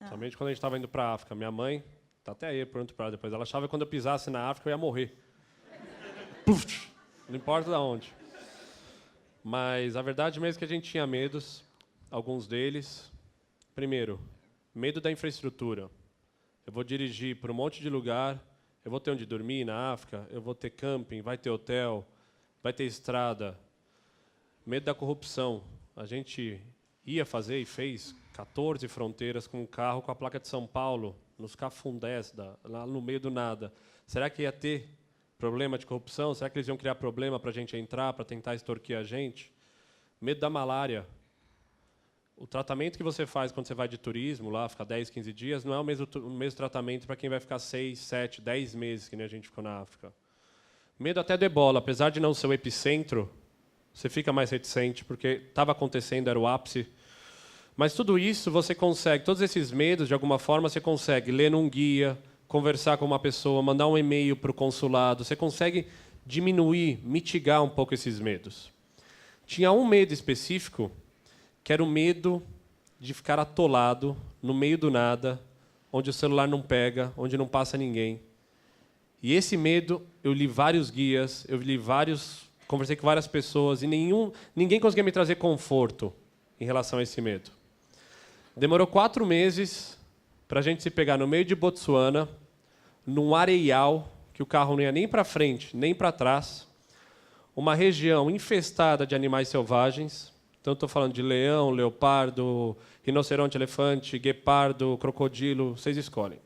Somente quando a gente estava indo para a África. Minha mãe, tá até aí, pronto para depois, ela achava que quando eu pisasse na África eu ia morrer. Puf, não importa de onde. Mas a verdade mesmo é que a gente tinha medos, alguns deles. Primeiro, medo da infraestrutura. Eu vou dirigir para um monte de lugar, eu vou ter onde dormir na África, eu vou ter camping, vai ter hotel, vai ter estrada. Medo da corrupção. A gente ia fazer e fez 14 fronteiras com um carro com a placa de São Paulo, nos cafundés, lá no meio do nada. Será que ia ter problema de corrupção? Será que eles iam criar problema para a gente entrar, para tentar extorquir a gente? Medo da malária. O tratamento que você faz quando você vai de turismo, lá, ficar 10, 15 dias, não é o mesmo tratamento para quem vai ficar 6, 7, 10 meses, que nem a gente ficou na África. Medo até do ebola. Apesar de não ser o epicentro, você fica mais reticente, porque estava acontecendo, era o ápice. Mas tudo isso você consegue, todos esses medos, de alguma forma, você consegue ler num guia, conversar com uma pessoa, mandar um e-mail para o consulado, você consegue diminuir, mitigar um pouco esses medos. Tinha um medo específico, que era o medo de ficar atolado no meio do nada, onde o celular não pega, onde não passa ninguém. E esse medo, eu li vários guias, conversei com várias pessoas, e ninguém conseguia me trazer conforto em relação a esse medo. Demorou 4 meses para a gente se pegar no meio de Botsuana, num areial, que o carro não ia nem para frente, nem para trás, uma região infestada de animais selvagens. Então, estou falando de leão, leopardo, rinoceronte, elefante, guepardo, crocodilo, vocês escolhem.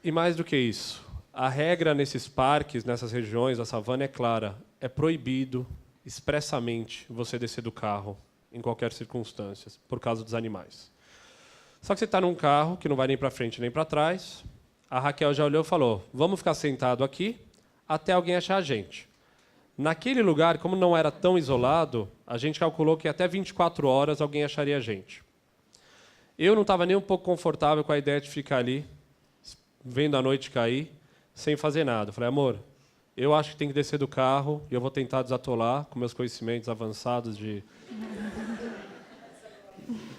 E mais do que isso, a regra nesses parques, nessas regiões da savana é clara. É proibido, expressamente, você descer do carro, em qualquer circunstância, por causa dos animais. Só que você está num carro que não vai nem para frente nem para trás. A Raquel já olhou e falou, vamos ficar sentado aqui até alguém achar a gente. Naquele lugar, como não era tão isolado, a gente calculou que até 24 horas alguém acharia a gente. Eu não estava nem um pouco confortável com a ideia de ficar ali, vendo a noite cair, sem fazer nada. Eu falei, amor, eu acho que tem que descer do carro e eu vou tentar desatolar com meus conhecimentos avançados de...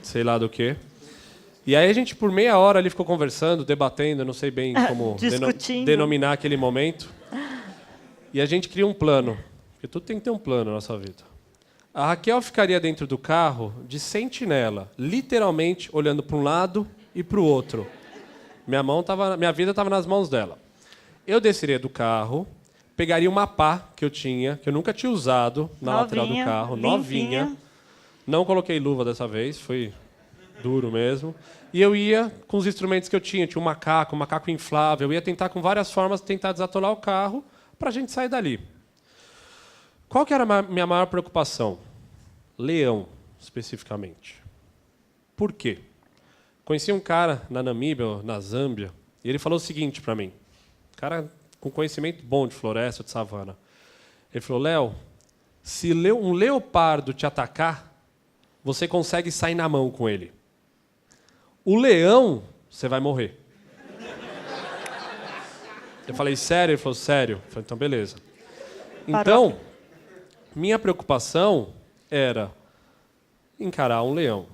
sei lá do quê. E aí a gente, por meia hora, ali ficou conversando, debatendo, não sei bem como denominar aquele momento. E a gente cria um plano. Porque tudo tem que ter um plano na nossa vida. A Raquel ficaria dentro do carro de sentinela, literalmente olhando para um lado e para o outro. Minha vida estava nas mãos dela. Eu desceria do carro, pegaria uma pá que eu tinha, que eu nunca tinha usado na lateral do carro, novinha. Não coloquei luva dessa vez, foi duro mesmo. E eu ia com os instrumentos que eu tinha. Tinha um macaco inflável. Eu ia tentar, com várias formas, tentar desatolar o carro para a gente sair dali. Qual que era a minha maior preocupação? Leão, especificamente. Por quê? Conheci um cara na Namíbia, na Zâmbia, e ele falou o seguinte para mim. Cara com conhecimento bom de floresta, de savana. Ele falou, Léo, se um leopardo te atacar, você consegue sair na mão com ele. O leão, você vai morrer. Eu falei, sério? Ele falou, sério. Eu falei, então, beleza. Então, minha preocupação era encarar um leão.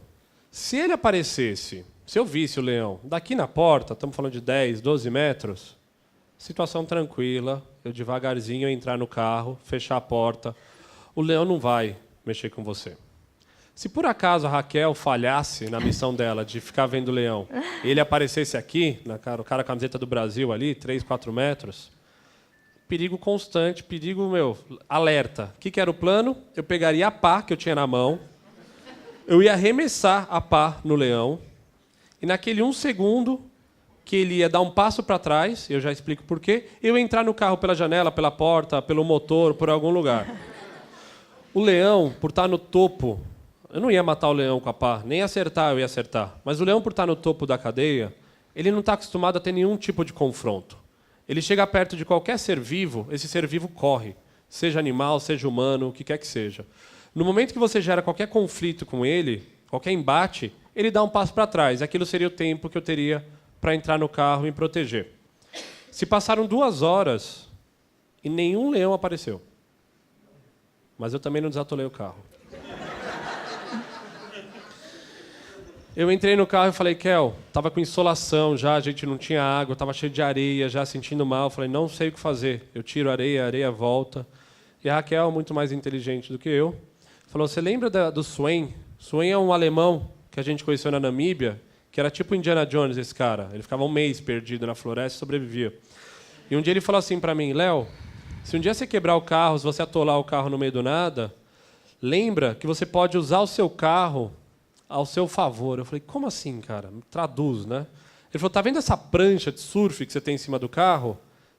Se ele aparecesse, se eu visse o leão daqui na porta, estamos falando de 10, 12 metros, situação tranquila, eu devagarzinho entrar no carro, fechar a porta. O leão não vai mexer com você. Se por acaso a Raquel falhasse na missão dela de ficar vendo o leão, e ele aparecesse aqui, o cara com a camiseta do Brasil ali, 3, 4 metros, perigo constante, perigo, alerta. O que era o plano? Eu pegaria a pá que eu tinha na mão, eu ia arremessar a pá no leão, e naquele 1 segundo que ele ia dar um passo para trás, eu já explico por quê, eu ia entrar no carro pela janela, pela porta, pelo motor, por algum lugar. O leão, por estar no topo, eu não ia matar o leão com a pá, nem acertar, eu ia acertar. Mas o leão, por estar no topo da cadeia, ele não está acostumado a ter nenhum tipo de confronto. Ele chega perto de qualquer ser vivo, esse ser vivo corre. Seja animal, seja humano, o que quer que seja. No momento que você gera qualquer conflito com ele, qualquer embate, ele dá um passo para trás. Aquilo seria o tempo que eu teria para entrar no carro e me proteger. Se passaram 2 horas e nenhum leão apareceu. Mas eu também não desatolei o carro. Eu entrei no carro e falei, Kel, tava com insolação já, a gente não tinha água, tava cheio de areia, já sentindo mal. Falei, não sei o que fazer. Eu tiro areia, a areia volta. E a Raquel, muito mais inteligente do que eu, falou, você lembra do Swain? Swain é um alemão que a gente conheceu na Namíbia, que era tipo Indiana Jones, esse cara. Ele ficava um mês perdido na floresta e sobrevivia. E um dia ele falou assim para mim, Léo, se um dia você quebrar o carro, se você atolar o carro no meio do nada, lembra que você pode usar o seu carro ao seu favor. Eu falei, como assim, cara? Traduz, né? Ele falou, tá vendo essa prancha de surf que você tem em cima do carro?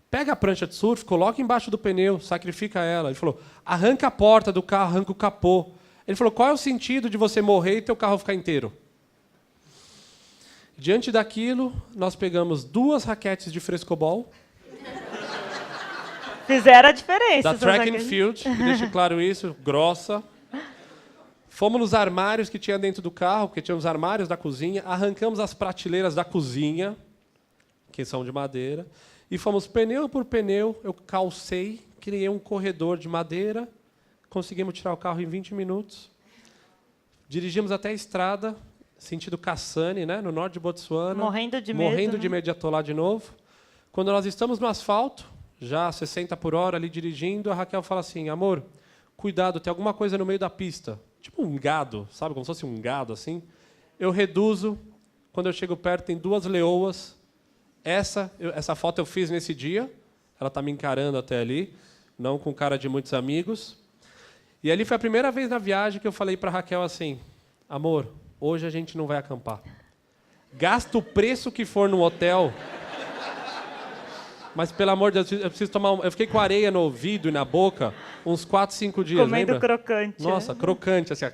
Pega a prancha de surf, coloca embaixo do pneu, sacrifica ela. Ele falou, arranca a porta do carro, arranca o capô. Ele falou, qual é o sentido de você morrer e teu carro ficar inteiro? Diante daquilo, nós pegamos 2 raquetes de frescobol. Fizeram a diferença. Da Track and Field, que deixa claro isso, grossa. Fomos nos armários que tinha dentro do carro, porque tinha os armários da cozinha, arrancamos as prateleiras da cozinha, que são de madeira, e fomos pneu por pneu, eu calcei, criei um corredor de madeira, conseguimos tirar o carro em 20 minutos, dirigimos até a estrada, sentido Kassane, né, no norte de Botsuana, morrendo de medo, de medo de atolar de novo. Quando nós estamos no asfalto, já 60 por hora, ali dirigindo, a Raquel fala assim, amor, cuidado, tem alguma coisa no meio da pista. Tipo um gado, sabe? Como se fosse um gado, assim. Eu reduzo, quando eu chego perto, tem 2 leoas. Essa foto eu fiz nesse dia. Ela está me encarando até ali, não com cara de muitos amigos. E ali foi a primeira vez na viagem que eu falei para a Raquel assim, amor, hoje a gente não vai acampar. Gasta o preço que for no hotel... Mas, pelo amor de Deus, eu preciso tomar... Eu fiquei com areia no ouvido e na boca uns 4, 5 dias, comendo lembra? crocante. Nossa, crocante, assim.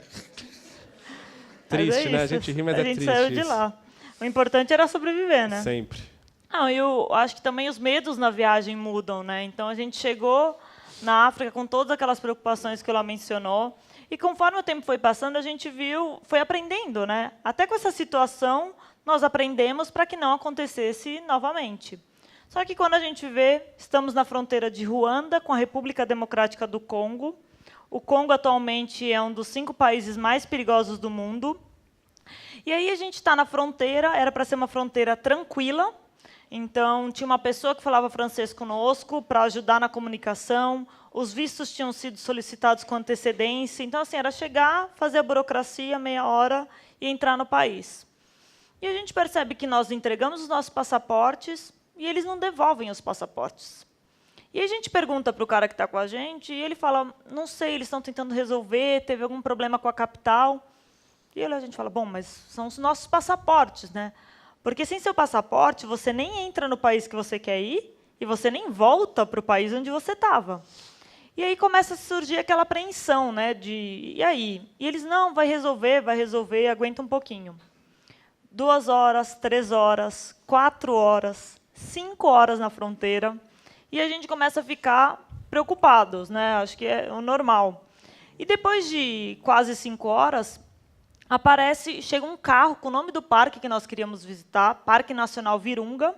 Triste, né? A gente ri, mas é triste. A gente saiu de lá. O importante era sobreviver, né? Sempre. Não, eu acho que também os medos na viagem mudam, né? Então, a gente chegou na África com todas aquelas preocupações que ela mencionou. E, conforme o tempo foi passando, a gente foi aprendendo, né? Até com essa situação, nós aprendemos para que não acontecesse novamente. Só que quando a gente vê, estamos na fronteira de Ruanda com a República Democrática do Congo. O Congo atualmente é um dos 5 países mais perigosos do mundo. E aí a gente está na fronteira, era para ser uma fronteira tranquila. Então, tinha uma pessoa que falava francês conosco para ajudar na comunicação. Os vistos tinham sido solicitados com antecedência. Então, assim, era chegar, fazer a burocracia, meia hora e entrar no país. E a gente percebe que nós entregamos os nossos passaportes e eles não devolvem os passaportes. E a gente pergunta para o cara que está com a gente, e ele fala, não sei, eles estão tentando resolver, teve algum problema com a capital. E a gente fala, bom, mas são os nossos passaportes, né? Porque sem seu passaporte, você nem entra no país que você quer ir, e você nem volta para o país onde você estava. E aí começa a surgir aquela apreensão, né? E aí? E eles, não, vai resolver, aguenta um pouquinho. 2 horas, 3 horas, 4 horas... 5 horas na fronteira, e a gente começa a ficar preocupados, né? Acho que é o normal. E depois de quase 5 horas, chega um carro com o nome do parque que nós queríamos visitar, Parque Nacional Virunga.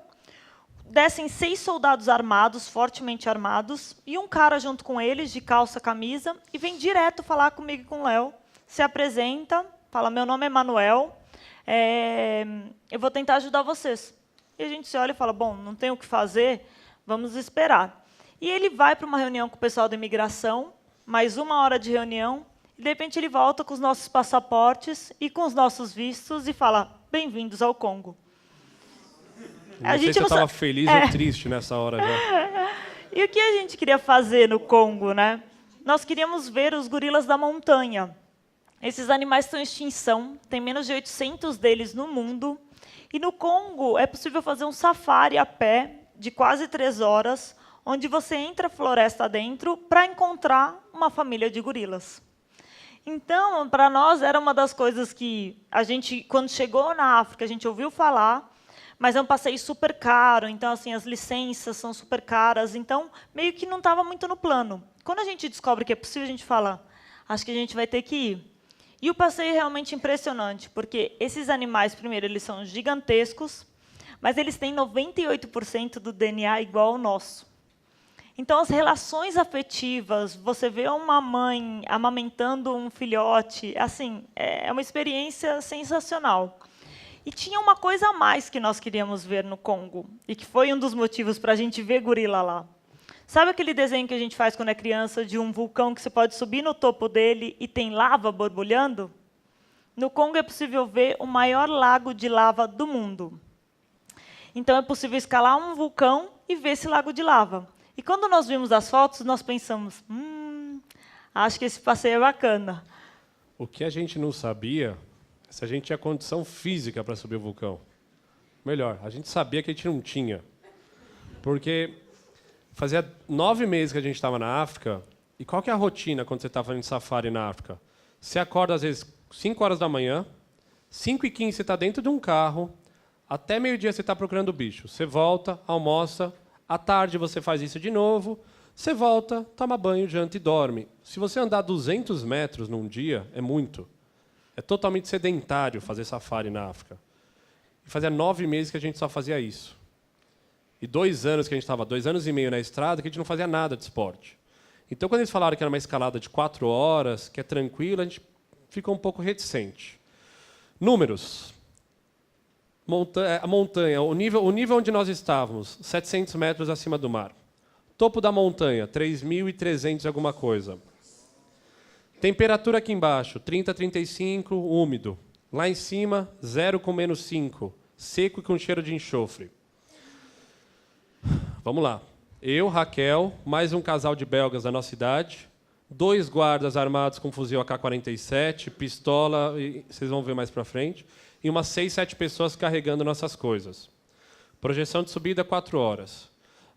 Descem 6 soldados armados, fortemente armados, e um cara junto com eles, de calça, camisa, e vem direto falar comigo e com o Léo. Se apresenta, fala, meu nome é Manuel, eu vou tentar ajudar vocês. E a gente se olha e fala, bom, não tem o que fazer, vamos esperar. E ele vai para uma reunião com o pessoal da imigração, mais 1 hora de reunião, e de repente ele volta com os nossos passaportes e com os nossos vistos e fala, bem-vindos ao Congo. Não sei se eu estava feliz ou triste nessa hora já. E o que a gente queria fazer no Congo, né? Nós queríamos ver os gorilas da montanha. Esses animais estão em extinção, tem menos de 800 deles no mundo. E no Congo é possível fazer um safari a pé de quase 3 horas, onde você entra floresta dentro para encontrar uma família de gorilas. Então, para nós, era uma das coisas que a gente, quando chegou na África, a gente ouviu falar, mas é um passeio super caro, então assim, as licenças são super caras, então meio que não estava muito no plano. Quando a gente descobre que é possível, a gente fala, acho que a gente vai ter que ir. E o passeio é realmente impressionante, porque esses animais, primeiro, eles são gigantescos, mas eles têm 98% do DNA igual ao nosso. Então, as relações afetivas, você vê uma mãe amamentando um filhote, assim, é uma experiência sensacional. E tinha uma coisa a mais que nós queríamos ver no Congo, e que foi um dos motivos para a gente ver gorila lá. Sabe aquele desenho que a gente faz quando é criança, de um vulcão que você pode subir no topo dele e tem lava borbulhando? No Congo é possível ver o maior lago de lava do mundo. Então é possível escalar um vulcão e ver esse lago de lava. E quando nós vimos as fotos, nós pensamos, acho que esse passeio é bacana. O que a gente não sabia é se a gente tinha condição física para subir o vulcão. Melhor, a gente sabia que a gente não tinha. Porque fazia 9 meses que a gente estava na África, e qual que é a rotina quando você está fazendo safari na África? Você acorda, às vezes, 5 horas da manhã, 5h15 você está dentro de um carro, até meio-dia você está procurando o bicho. Você volta, almoça, à tarde você faz isso de novo, você volta, toma banho, janta e dorme. Se você andar 200 metros num dia, é muito. É totalmente sedentário fazer safari na África. E fazia 9 meses que a gente só fazia isso. E 2 anos que a gente estava, 2 anos e meio na estrada, que a gente não fazia nada de esporte. Então, quando eles falaram que era uma escalada de 4 horas, que é tranquilo, a gente ficou um pouco reticente. Números. A montanha, o nível onde nós estávamos, 700 metros acima do mar. Topo da montanha, 3.300 e alguma coisa. Temperatura aqui embaixo, 30, 35, úmido. Lá em cima, 0 com -5, seco e com cheiro de enxofre. Vamos lá. Eu, Raquel, mais um casal de belgas da nossa idade, 2 guardas armados com fuzil AK-47, pistola, e vocês vão ver mais para frente, e umas 6, 7 pessoas carregando nossas coisas. Projeção de subida, 4 horas.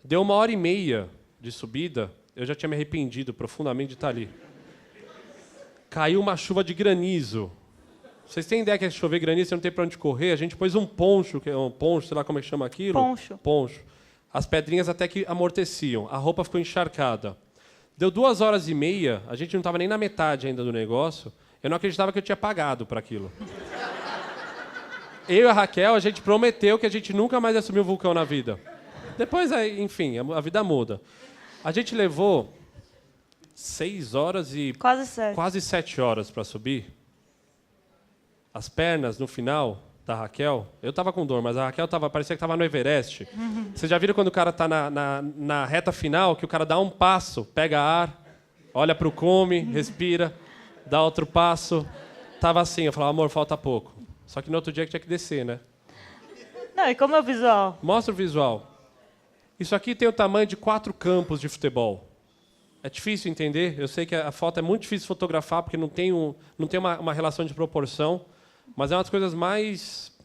Deu 1h30 de subida, eu já tinha me arrependido profundamente de estar ali. Caiu uma chuva de granizo. Vocês têm ideia que é chover granizo, você não tem para onde correr? A gente pôs um poncho, sei lá como é que chama aquilo? Poncho. As pedrinhas até que amorteciam. A roupa ficou encharcada. Deu 2h30, a gente não estava nem na metade ainda do negócio. Eu não acreditava que eu tinha pagado para aquilo. Eu e a Raquel, a gente prometeu que a gente nunca mais ia subir um vulcão na vida. Depois, enfim, a vida muda. A gente levou 6 horas e... Quase 7 horas para subir. As pernas, no final, da Raquel... Eu estava com dor, mas a Raquel parecia que estava no Everest. Vocês já viram quando o cara está na reta final, que o cara dá um passo, pega ar, olha para o cume, respira, dá outro passo. Estava assim, eu falava, amor, falta pouco. Só que no outro dia que tinha que descer, né? Não, e como é o visual? Mostra o visual. Isso aqui tem o tamanho de 4 campos de futebol. É difícil entender. Eu sei que a foto é muito difícil de fotografar, porque não tem uma relação de proporção. Mas é uma das coisas mais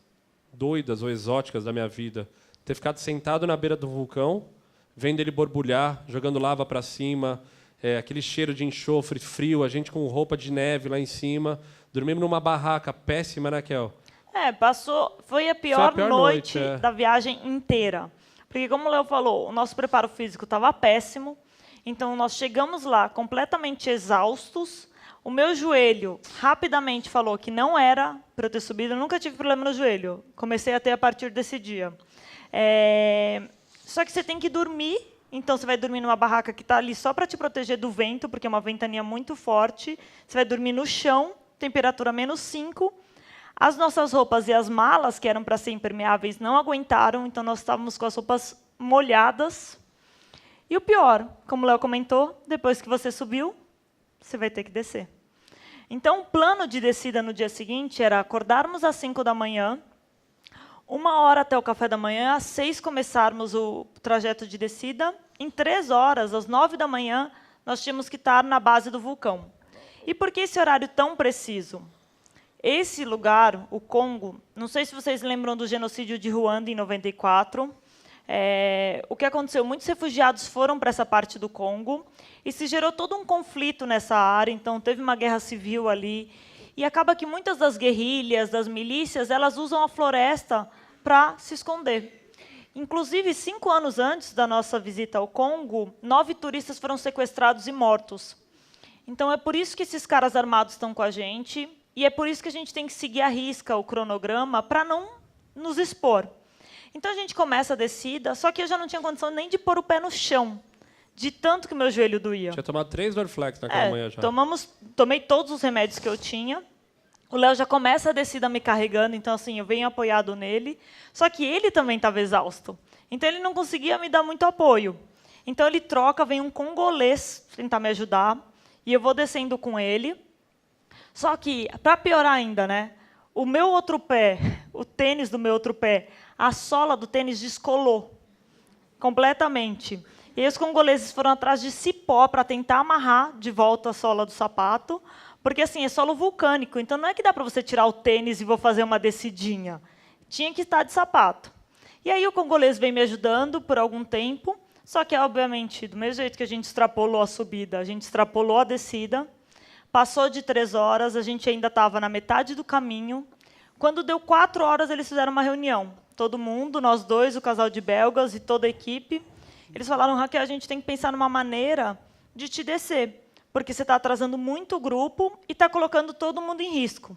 doidas ou exóticas da minha vida. Ter ficado sentado na beira do vulcão, vendo ele borbulhar, jogando lava para cima, aquele cheiro de enxofre frio, a gente com roupa de neve lá em cima, dormimos numa barraca péssima, né, Kel? Foi a pior noite da viagem inteira. Porque, como o Léo falou, o nosso preparo físico estava péssimo. Então, nós chegamos lá completamente exaustos. O meu joelho rapidamente falou que não era para eu ter subido. Eu nunca tive problema no joelho. Comecei a ter a partir desse dia. Só que você tem que dormir. Então, você vai dormir numa barraca que está ali só para te proteger do vento, porque é uma ventania muito forte. Você vai dormir no chão, temperatura -5. As nossas roupas e as malas, que eram para ser impermeáveis, não aguentaram. Então, nós estávamos com as roupas molhadas. E o pior, como o Léo comentou, depois que você subiu, você vai ter que descer. Então, o plano de descida no dia seguinte era acordarmos às 5 da manhã, 1 hora até o café da manhã, às 6 começarmos o trajeto de descida. Em 3 horas, às 9 da manhã, nós tínhamos que estar na base do vulcão. E por que esse horário tão preciso? Esse lugar, o Congo, não sei se vocês lembram do genocídio de Ruanda em 94. O que aconteceu? Muitos refugiados foram para essa parte do Congo e se gerou todo um conflito nessa área, então teve uma guerra civil ali. E acaba que muitas das guerrilhas, das milícias, elas usam a floresta para se esconder. Inclusive, 5 anos antes da nossa visita ao Congo, 9 turistas foram sequestrados e mortos. Então, é por isso que esses caras armados estão com a gente, e é por isso que a gente tem que seguir à risca o cronograma para não nos expor. Então, a gente começa a descida, só que eu já não tinha condição nem de pôr o pé no chão, de tanto que meu joelho doía. Tinha tomado 3 Dorflex naquela manhã já. Tomei todos os remédios que eu tinha. O Léo já começa a descida me carregando, então assim, eu venho apoiado nele, só que ele também estava exausto. Então ele não conseguia me dar muito apoio. Então ele troca, vem um congolês tentar me ajudar, e eu vou descendo com ele. Só que, para piorar ainda, né? O meu outro pé, o tênis do meu outro pé, a sola do tênis descolou completamente. E aí os congoleses foram atrás de cipó para tentar amarrar de volta a sola do sapato, porque assim, é solo vulcânico, então não é que dá para você tirar o tênis e vou fazer uma descidinha. Tinha que estar de sapato. E aí o congolês vem me ajudando por algum tempo, só que, obviamente, do mesmo jeito que a gente extrapolou a subida, a gente extrapolou a descida. Passou de 3 horas, a gente ainda estava na metade do caminho. Quando deu 4 horas, eles fizeram uma reunião. Todo mundo, nós dois, o casal de belgas e toda a equipe. Eles falaram, Raquel, a gente tem que pensar numa maneira de te descer, porque você está atrasando muito o grupo e está colocando todo mundo em risco.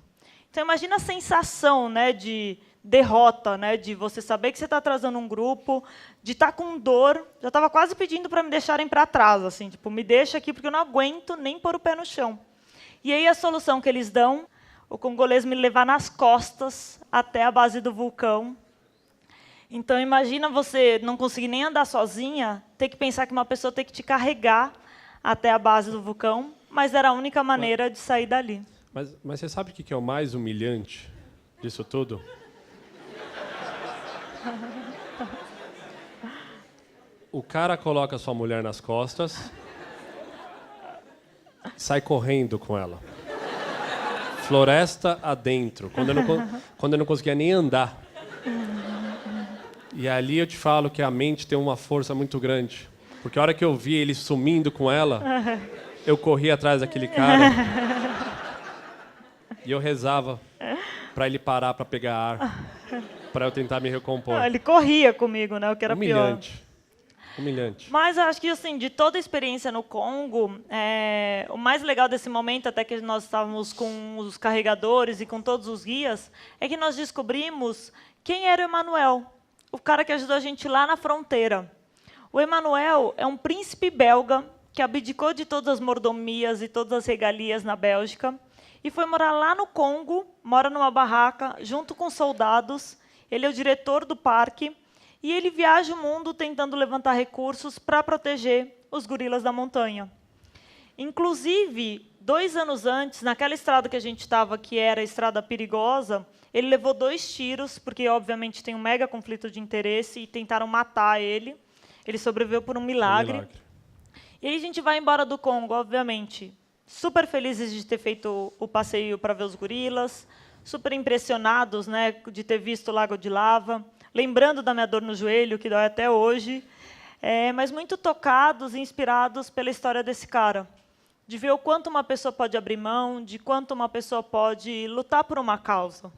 Então, imagina a sensação, né, de derrota, né, de você saber que você está atrasando um grupo, de estar com dor. Já estava quase pedindo para me deixarem para trás, assim, tipo, me deixa aqui, porque eu não aguento nem pôr o pé no chão. E aí a solução que eles dão, o congolês me levar nas costas até a base do vulcão. Então, imagina você não conseguir nem andar sozinha, ter que pensar que uma pessoa tem que te carregar até a base do vulcão, mas era a única maneira de sair dali. Mas você sabe o que é o mais humilhante disso tudo? O cara coloca sua mulher nas costas, sai correndo com ela. Floresta adentro, quando eu não conseguia nem andar. E ali eu te falo que a mente tem uma força muito grande. Porque a hora que eu vi ele sumindo com ela, eu corri atrás daquele cara. E eu rezava para ele parar para pegar ar, para eu tentar me recompor. Ele corria comigo, né? O que era Humilhante. pior. Humilhante. Mas acho que, assim, de toda a experiência no Congo, o mais legal desse momento, até que nós estávamos com os carregadores e com todos os guias, é que nós descobrimos quem era o Emanuel, o cara que ajudou a gente lá na fronteira. O Emanuel é um príncipe belga que abdicou de todas as mordomias e todas as regalias na Bélgica e foi morar lá no Congo, mora numa barraca, junto com soldados. Ele é o diretor do parque. E ele viaja o mundo tentando levantar recursos para proteger os gorilas da montanha. Inclusive, 2 anos antes, naquela estrada que a gente estava, que era a estrada perigosa, ele levou 2 tiros, porque, obviamente, tem um mega conflito de interesse, e tentaram matar ele. Ele sobreviveu por um milagre. E aí a gente vai embora do Congo, obviamente, super felizes de ter feito o passeio para ver os gorilas, super impressionados, né, de ter visto o Lago de Lava, lembrando da minha dor no joelho, que dói até hoje, mas muito tocados e inspirados pela história desse cara, de ver o quanto uma pessoa pode abrir mão, de quanto uma pessoa pode lutar por uma causa.